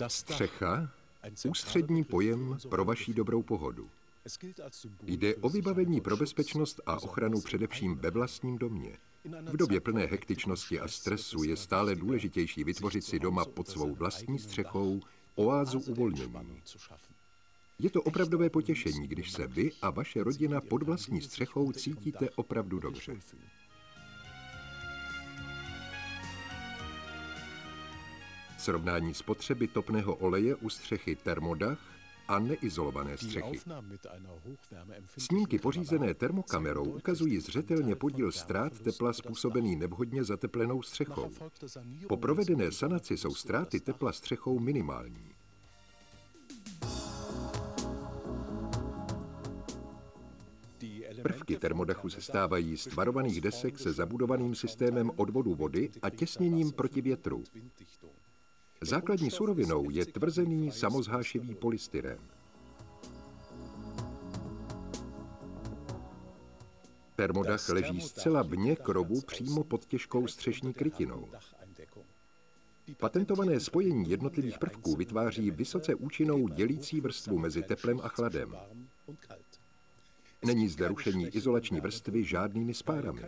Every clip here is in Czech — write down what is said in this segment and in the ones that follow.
Střecha, ústřední pojem pro vaši dobrou pohodu. Jde o vybavení pro bezpečnost a ochranu především ve vlastním domě. V době plné hektičnosti a stresu je stále důležitější vytvořit si doma pod svou vlastní střechou oázu uvolnění. Je to opravdové potěšení, když se vy a vaše rodina pod vlastní střechou cítíte opravdu dobře. Srovnání spotřeby topného oleje u střechy Thermodach a neizolované střechy. Snímky pořízené termokamerou ukazují zřetelně podíl ztrát tepla způsobený nevhodně zateplenou střechou. Po provedené sanaci jsou ztráty tepla střechou minimální. Prvky Thermodachu sestávají z tvarovaných desek se zabudovaným systémem odvodu vody a těsněním proti větru. Základní surovinou je tvrzený samozhášivý polystyrén. Thermodach leží zcela vně krovu přímo pod těžkou střešní krytinou. Patentované spojení jednotlivých prvků vytváří vysoce účinnou dělící vrstvu mezi teplem a chladem. Není zde rušení izolační vrstvy žádnými spárami.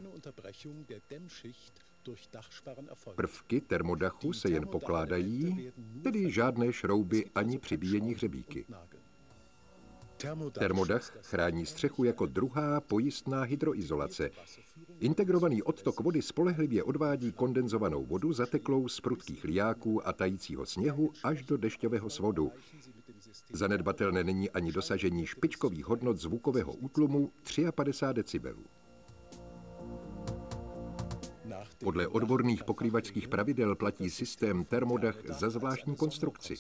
Prvky Thermodachu se jen pokládají, tedy žádné šrouby ani přibíjení hřebíky. Thermodach chrání střechu jako druhá pojistná hydroizolace. Integrovaný odtok vody spolehlivě odvádí kondenzovanou vodu zateklou z prudkých lijáků a tajícího sněhu až do dešťového svodu. Zanedbatelné není ani dosažení špičkových hodnot zvukového útlumu 53 decibelů. Podle odborných pokrývačských pravidel platí systém Thermodach za zvláštní konstrukci.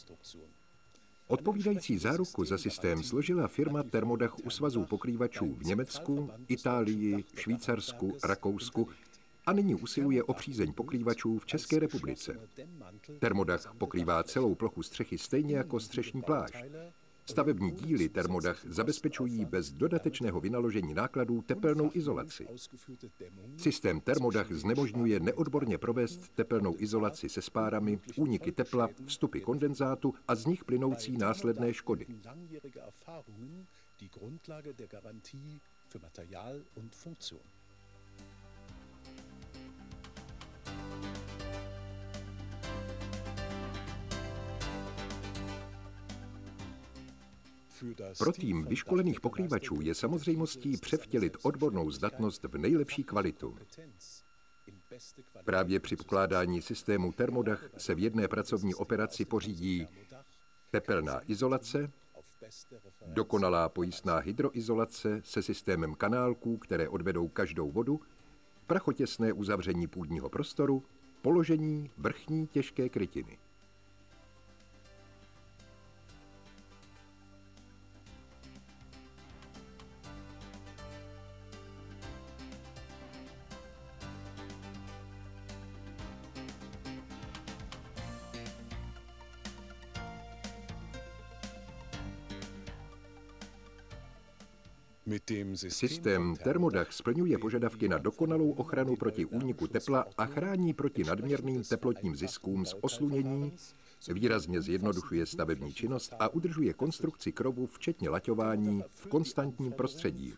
Odpovídající záruku za systém složila firma Thermodach u svazů pokrývačů v Německu, Itálii, Švýcarsku, Rakousku a nyní usiluje o přízeň pokrývačů v České republice. Thermodach pokrývá celou plochu střechy stejně jako střešní plášť. Stavební díly Thermodach zabezpečují bez dodatečného vynaložení nákladů tepelnou izolaci. Systém Thermodach znemožňuje neodborně provést tepelnou izolaci se spárami, úniky tepla, vstupy kondenzátu a z nich plynoucí následné škody. Pro tým vyškolených pokrývačů je samozřejmostí převtělit odbornou zdatnost v nejlepší kvalitu. Právě při pokládání systému Thermodach se v jedné pracovní operaci pořídí tepelná izolace, dokonalá pojistná hydroizolace se systémem kanálků, které odvedou každou vodu, prachotěsné uzavření půdního prostoru, položení vrchní těžké krytiny. Systém Thermodach splňuje požadavky na dokonalou ochranu proti úniku tepla a chrání proti nadměrným teplotním ziskům z oslunění, výrazně zjednodušuje stavební činnost a udržuje konstrukci krovu včetně laťování v konstantním prostředí.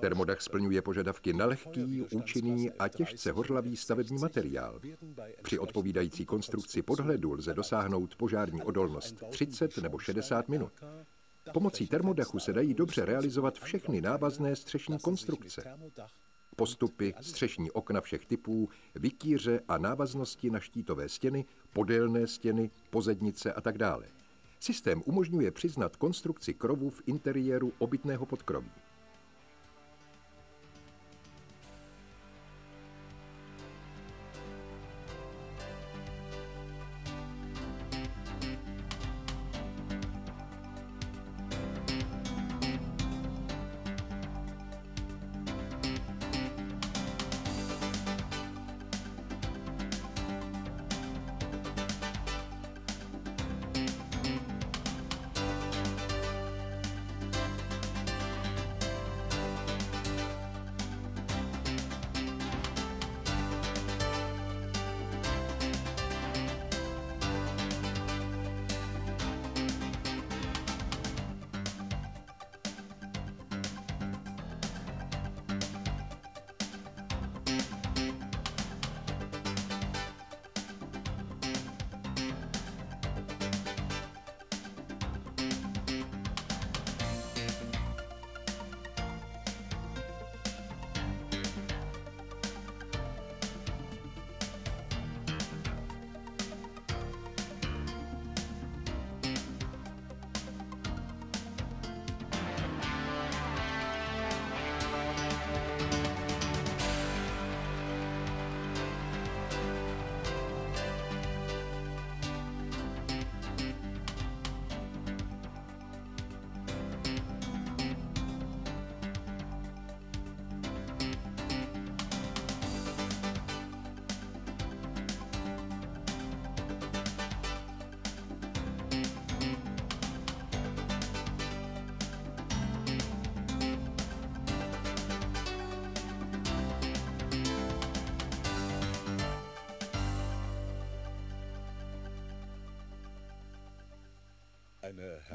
Thermodach splňuje požadavky na lehký, účinný a těžce hořlavý stavební materiál. Při odpovídající konstrukci podhledu lze dosáhnout požární odolnost 30 nebo 60 minut. Pomocí Thermodachu se dají dobře realizovat všechny návazné střešní konstrukce. Postupy, střešní okna všech typů, vikýře a návaznosti na štítové stěny, podélné stěny, pozednice a tak dále. Systém umožňuje přiznat konstrukci krovu v interiéru obytného podkroví.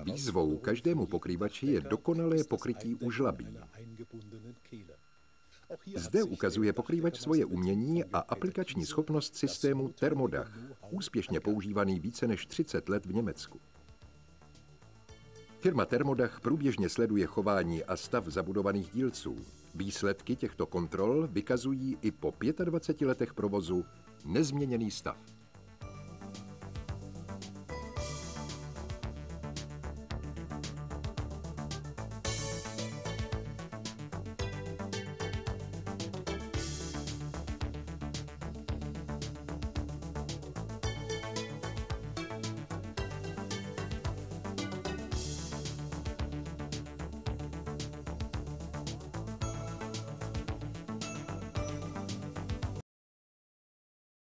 Výzvou každému pokrývači je dokonalé pokrytí u žlabí. Zde ukazuje pokrývač svoje umění a aplikační schopnost systému Thermodach, úspěšně používaný více než 30 let v Německu. Firma Thermodach průběžně sleduje chování a stav zabudovaných dílců. Výsledky těchto kontrol vykazují i po 25 letech provozu nezměněný stav.